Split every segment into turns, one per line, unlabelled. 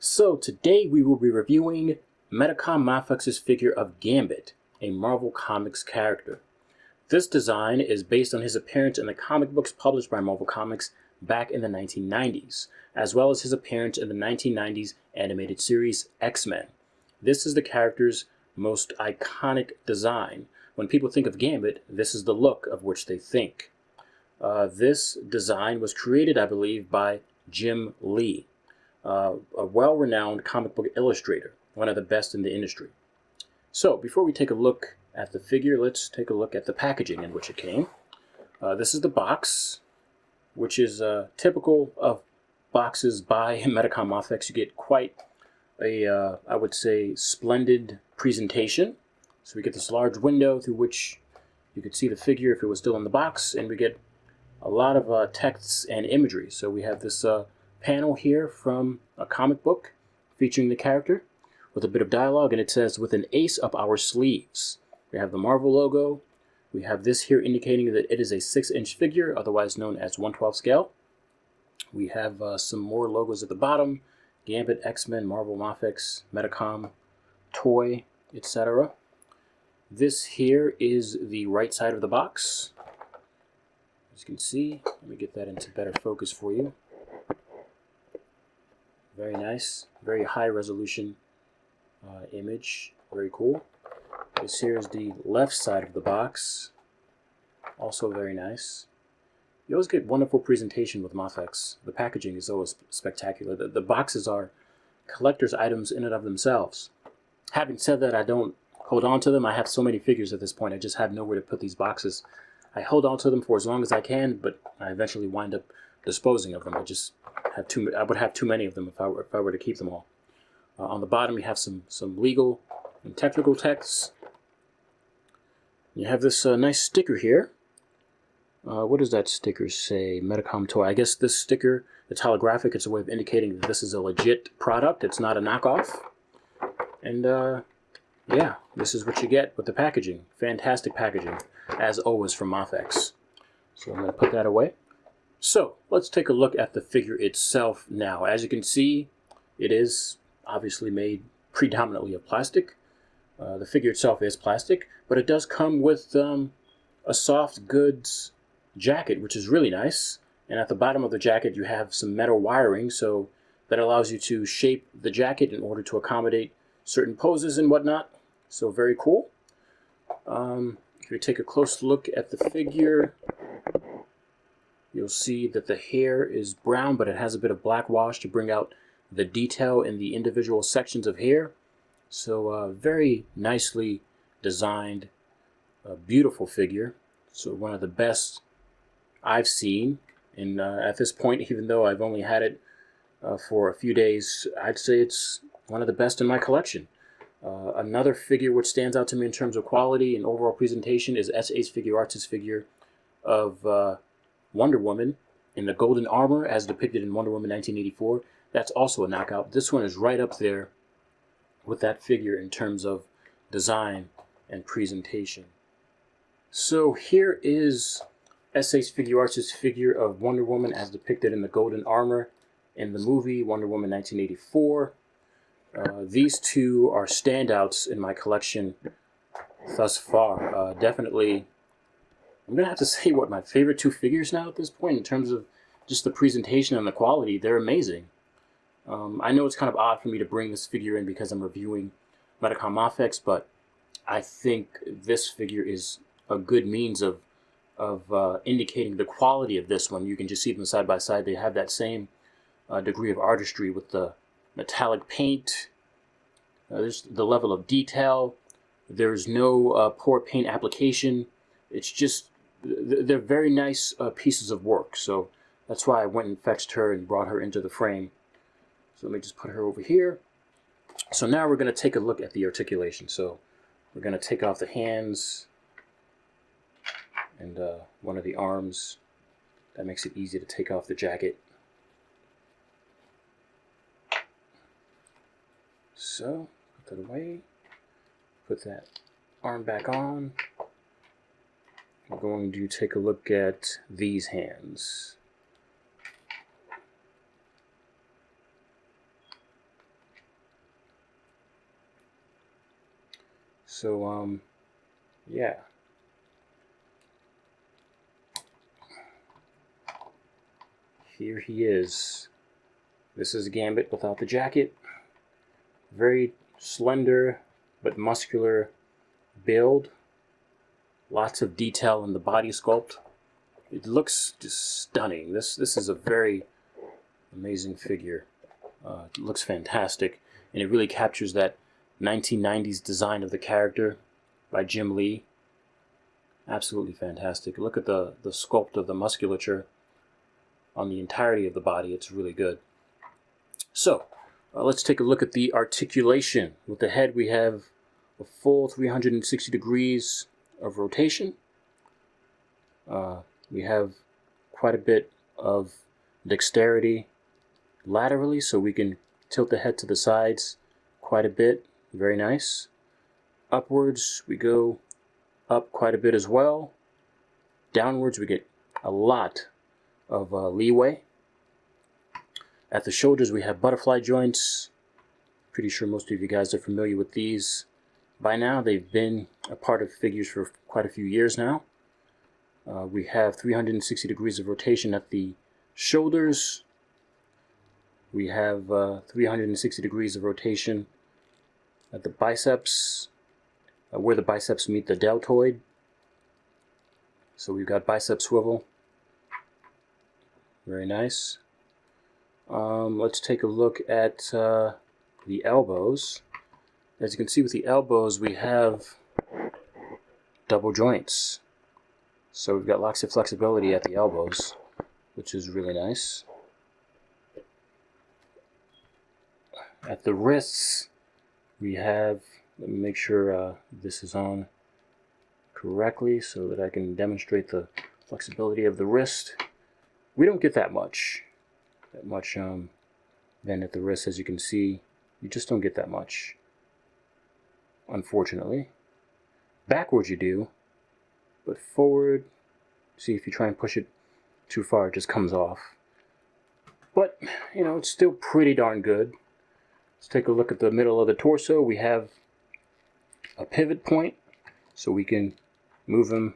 So today we will be reviewing Medicom Mafex's figure of Gambit, a Marvel Comics character. This design is based on his appearance in the comic books published by Marvel Comics back in the 1990s, as well as his appearance in the 1990s animated series X-Men. This is the character's most iconic design. When people think of Gambit, this is the look of which they think. This design was created, I believe, by Jim Lee, a well-renowned comic book illustrator, one of the best in the industry. So before we take a look at the figure, let's take a look at the packaging in which it came. This is the box, which is typical of boxes by Medicom Mafex. You get quite a, I would say, splendid presentation. So we get this large window through which you could see the figure if it was still in the box, and we get a lot of texts and imagery. So we have this panel here from a comic book featuring the character with a bit of dialogue, and it says, "With an ace up our sleeves." We have the Marvel logo. We have this here indicating that it is a 6-inch figure, otherwise known as 1/12 scale. We have some more logos at the bottom: Gambit, X-Men, Marvel Mafex, Medicom, Toy, etc. This here is the right side of the box. As you can see, let me get that into better focus for you. Very nice, very high resolution image, very cool. This here is the left side of the box, also very nice. You always get wonderful presentation with Mafex. The packaging is always spectacular. The boxes are collector's items in and of themselves. Having said that, I don't hold on to them. I have so many figures at this point, I just have nowhere to put these boxes. I hold on to them for as long as I can, but I eventually wind up disposing of them. I just have I would have too many of them if I were to keep them all. On the bottom, you have some legal and technical texts. You have this nice sticker here. What does that sticker say? Medicom Toy. I guess this sticker, it's holographic. It's a way of indicating that this is a legit product. It's not a knockoff. And yeah, this is what you get with the packaging. Fantastic packaging, as always, from Mafex. So I'm going to put that away. So let's take a look at the figure itself now. As you can see, it is obviously made predominantly of plastic. The figure itself is plastic, but it does come with a soft goods jacket, which is really nice. And at the bottom of the jacket, you have some metal wiring, so that allows you to shape the jacket in order to accommodate certain poses and whatnot. So very cool. If you take a close look at the figure, you'll see that the hair is brown, but it has a bit of black wash to bring out the detail in the individual sections of hair. So very nicely designed, beautiful figure. So one of the best I've seen. And at this point, even though I've only had it for a few days, I'd say it's one of the best in my collection. Another figure which stands out to me in terms of quality and overall presentation is S.Ace Figuarts' figure of Wonder Woman in the golden armor as depicted in Wonder Woman 1984. That's also a knockout. This one is right up there with that figure in terms of design and presentation. So here is S.Ace Figuarts' figure of Wonder Woman as depicted in the golden armor in the movie Wonder Woman 1984. These two are standouts in my collection thus far. Definitely, I'm going to have to say what my favorite two figures now at this point in terms of just the presentation and the quality. They're amazing. I know it's kind of odd for me to bring this figure in because I'm reviewing Medicom Mafex, but I think this figure is a good means of indicating the quality of this one. You can just see them side by side. They have that same degree of artistry with the metallic paint. There's the level of detail. There's no poor paint application. It's just, they're very nice pieces of work. So that's why I went and fetched her and brought her into the frame. So let me just put her over here. So now we're going to take a look at the articulation. So we're going to take off the hands and one of the arms. That makes it easy to take off the jacket. So put that away. Put that arm back on. We're going to take a look at these hands. So yeah. Here he is. This is Gambit without the jacket. Very slender but muscular build. Lots of detail in the body sculpt. It looks just stunning. This is a very amazing figure. It looks fantastic, and it really captures that 1990s design of the character by Jim Lee. Absolutely fantastic. Look at the sculpt of the musculature on the entirety of the body. It's really good. So let's take a look at the articulation. With the head, we have a full 360 degrees of rotation. We have quite a bit of dexterity laterally, so we can tilt the head to the sides quite a bit. Very nice. Upwards, we go up quite a bit as well. Downwards, we get a lot of leeway. At the shoulders, we have butterfly joints. Pretty sure most of you guys are familiar with these by now. They've been a part of figures for quite a few years now. We have 360 degrees of rotation at the shoulders. We have 360 degrees of rotation at the biceps, where the biceps meet the deltoid. So we've got bicep swivel. Very nice. Let's take a look at the elbows. As you can see with the elbows, we have double joints. So we've got lots of flexibility at the elbows, which is really nice. At the wrists, we have, let me make sure this is on correctly so that I can demonstrate the flexibility of the wrist. We don't get that much then at the wrist. As you can see, you just don't get that much, unfortunately. Backwards you do, but forward, see, if you try and push it too far, it just comes off. But, you know, it's still pretty darn good. Let's take a look at the middle of the torso. We have a pivot point, so we can move him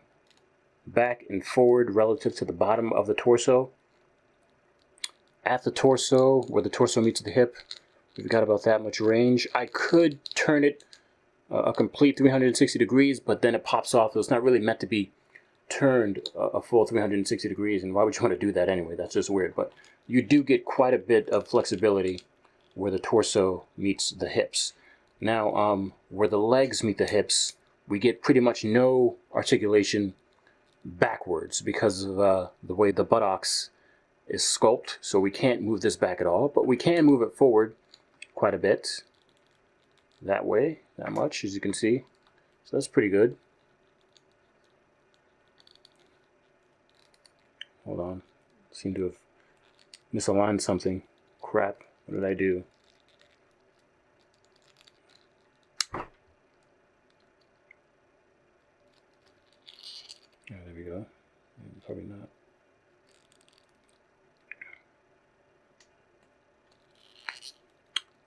back and forward relative to the bottom of the torso. At the torso, where the torso meets the hip, we've got about that much range. I could turn it a complete 360 degrees, but then it pops off. So it's not really meant to be turned a full 360 degrees, and why would you want to do that anyway? That's just weird. But you do get quite a bit of flexibility where the torso meets the hips. Now, where the legs meet the hips, we get pretty much no articulation backwards because of the way the buttocks is sculpted. So we can't move this back at all, but we can move it forward quite a bit. That way, that much, as you can see. So that's pretty good. Hold on. Seem to have misaligned something. Crap. What did I do? Oh, there we go. Probably not.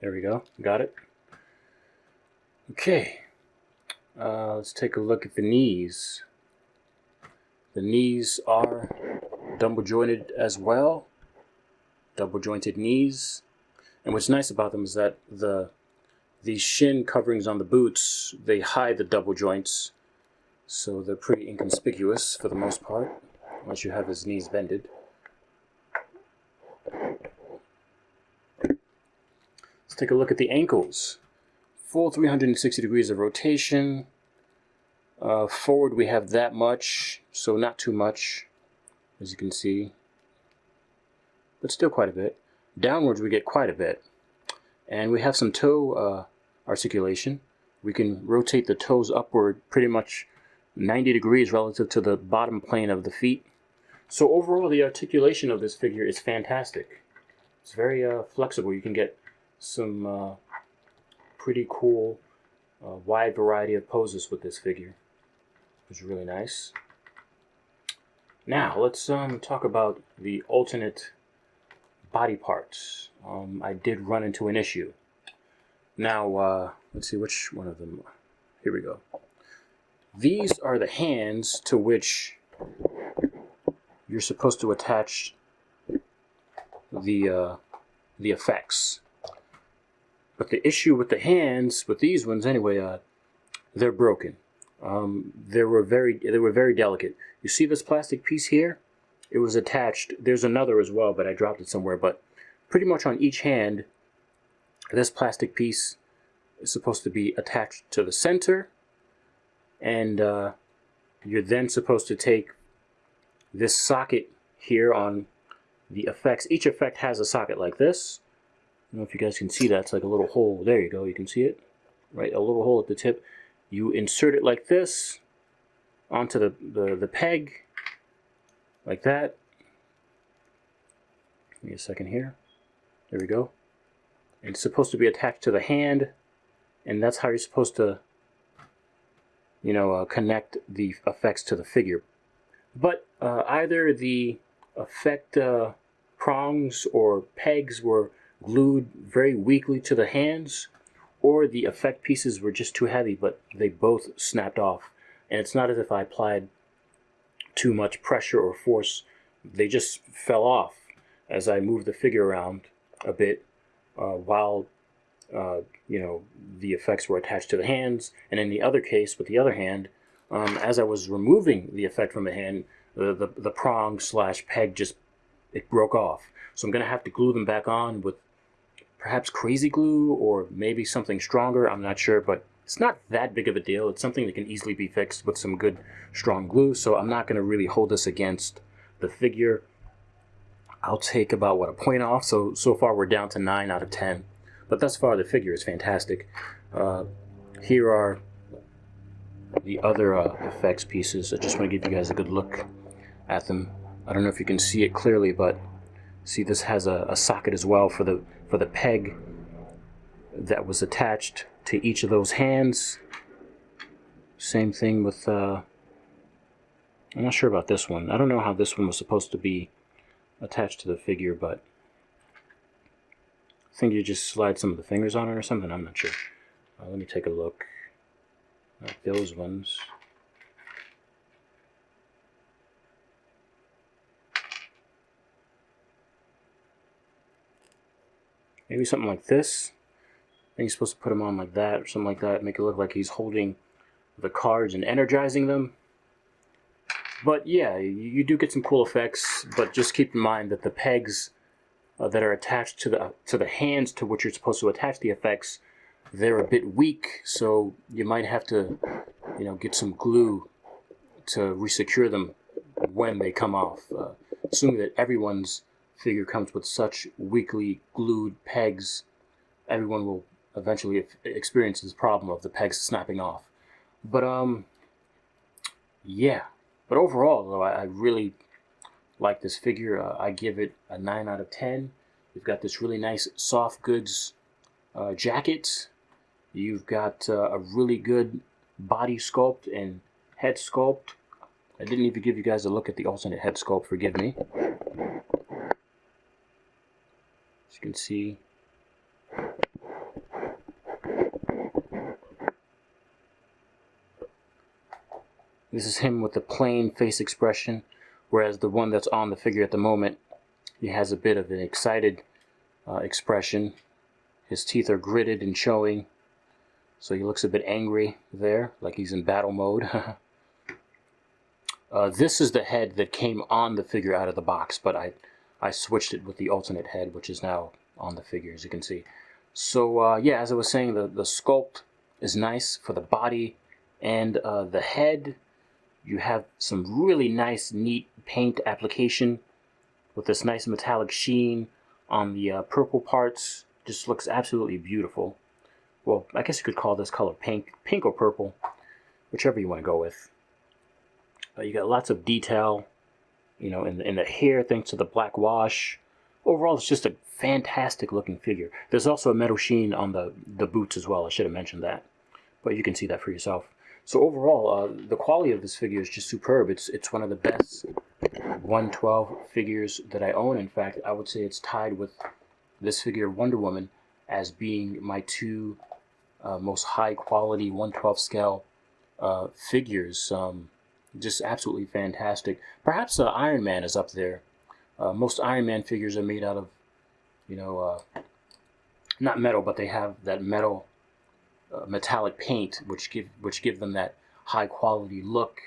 There we go. Got it. Okay. Let's take a look at the knees. The knees are double jointed as well. Double jointed knees. And what's nice about them is that these shin coverings on the boots, they hide the double joints, so they're pretty inconspicuous for the most part, unless you have his knees bended. Let's take a look at the ankles. Full 360 degrees of rotation. Forward we have that much, so not too much, as you can see, but still quite a bit. Downwards we get quite a bit, and we have some toe articulation. We can rotate the toes upward pretty much 90 degrees relative to the bottom plane of the feet. So overall, the articulation of this figure is fantastic. It's very flexible. You can get some pretty cool wide variety of poses with this figure, which is really nice. Now let's talk about the alternate body parts. I did run into an issue. Now let's see which one of them. here we go. These are the hands to which you're supposed to attach the effects. But the issue with the hands, with these ones anyway, they're broken. They were very delicate. You see this plastic piece here? It was attached. There's another as well, but I dropped it somewhere. But pretty much on each hand, this plastic piece is supposed to be attached to the center, and you're then supposed to take this socket here on the effects. Each effect has a socket like this. I don't know if you guys can see that. It's like a little hole. There you go. You can see it. Right, a little hole at the tip. You insert it like this onto the peg, like that. Give me a second here. There we go. And it's supposed to be attached to the hand, and that's how you're supposed to, you know, connect the effects to the figure. But either the effect prongs or pegs were glued very weakly to the hands, or the effect pieces were just too heavy, but they both snapped off. And it's not as if I applied too much pressure or force. They just fell off as I moved the figure around a bit while you know, the effects were attached to the hands. And in the other case, with the other hand, as I was removing the effect from the hand, the prong slash peg it broke off. So I'm going to have to glue them back on with perhaps crazy glue or maybe something stronger. I'm not sure, but it's not that big of a deal. It's something that can easily be fixed with some good strong glue. So I'm not going to really hold this against the figure. I'll take about, what, a point off. So far we're down to 9 out of 10. But thus far the figure is fantastic. Here are the other effects pieces. I just want to give you guys a good look at them. I don't know if you can see it clearly, but see, this has a socket as well for the peg that was attached to each of those hands. Same thing with I'm not sure about this one. I don't know how this one was supposed to be attached to the figure, but I think you just slide some of the fingers on it or something. I'm not sure. Let me take a look at those ones. Maybe something like this. I think you're supposed to put him on like that or something like that. Make it look like he's holding the cards and energizing them. But yeah, you do get some cool effects, but just keep in mind that the pegs that are attached to the hands to which you're supposed to attach the effects, they're a bit weak, so you might have to, you know, get some glue to resecure them when they come off. Assuming that everyone's figure comes with such weakly glued pegs, everyone will eventually experience this problem of the pegs snapping off. But yeah. But overall, though, I really like this figure. I give it a 9 out of 10. You've got this really nice soft goods jacket. You've got a really good body sculpt and head sculpt. I didn't even give you guys a look at the alternate head sculpt, forgive me. As you can see, this is him with the plain face expression, whereas the one that's on the figure at the moment, he has a bit of an excited expression. His teeth are gritted and showing, so he looks a bit angry there, like he's in battle mode. This is the head that came on the figure out of the box, but I switched it with the alternate head, which is now on the figure, as you can see. So yeah, as I was saying, the sculpt is nice for the body and the head. You have some really nice, neat paint application with this nice metallic sheen on the purple parts. Just looks absolutely beautiful. Well, I guess you could call this color pink or purple, whichever you want to go with. You got lots of detail, you know, in the hair thanks to the black wash. Overall, it's just a fantastic looking figure. There's also a metal sheen on the boots as well. I should have mentioned that, but you can see that for yourself. So overall, the quality of this figure is just superb. It's one of the best 112 figures that I own. In fact, I would say it's tied with this figure, Wonder Woman, as being my two most high quality 1/12 scale figures. Just absolutely fantastic. Perhaps Iron Man is up there. Most Iron Man figures are made out of, not metal, but they have that metal metallic paint, which give them that high quality look.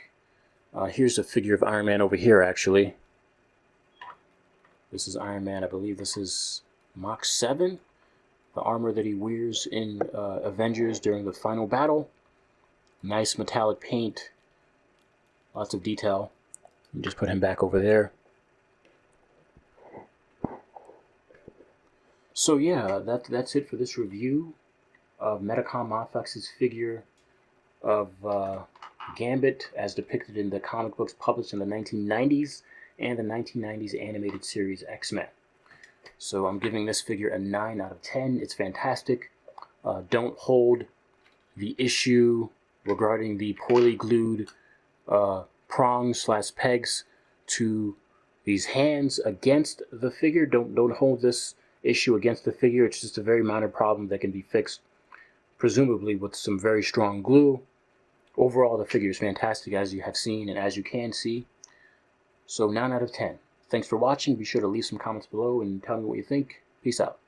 Here's a figure of Iron Man over here, actually. This is Iron Man. I believe this is Mach 7, the armor that he wears in Avengers during the final battle. Nice metallic paint, lots of detail. You just put him back over there. So yeah, that's it for this review of Medicom Mafex's figure of Gambit as depicted in the comic books published in the 1990s and the 1990s animated series X-Men. So I'm giving this figure a 9 out of 10. It's fantastic. Don't hold the issue regarding the poorly glued prongs/pegs to these hands against the figure. Don't hold this issue against the figure. It's just a very minor problem that can be fixed, presumably with some very strong glue. Overall, the figure is fantastic, as you have seen and as you can see. So 9 out of 10. Thanks for watching. Be sure to leave some comments below and tell me what you think. Peace out.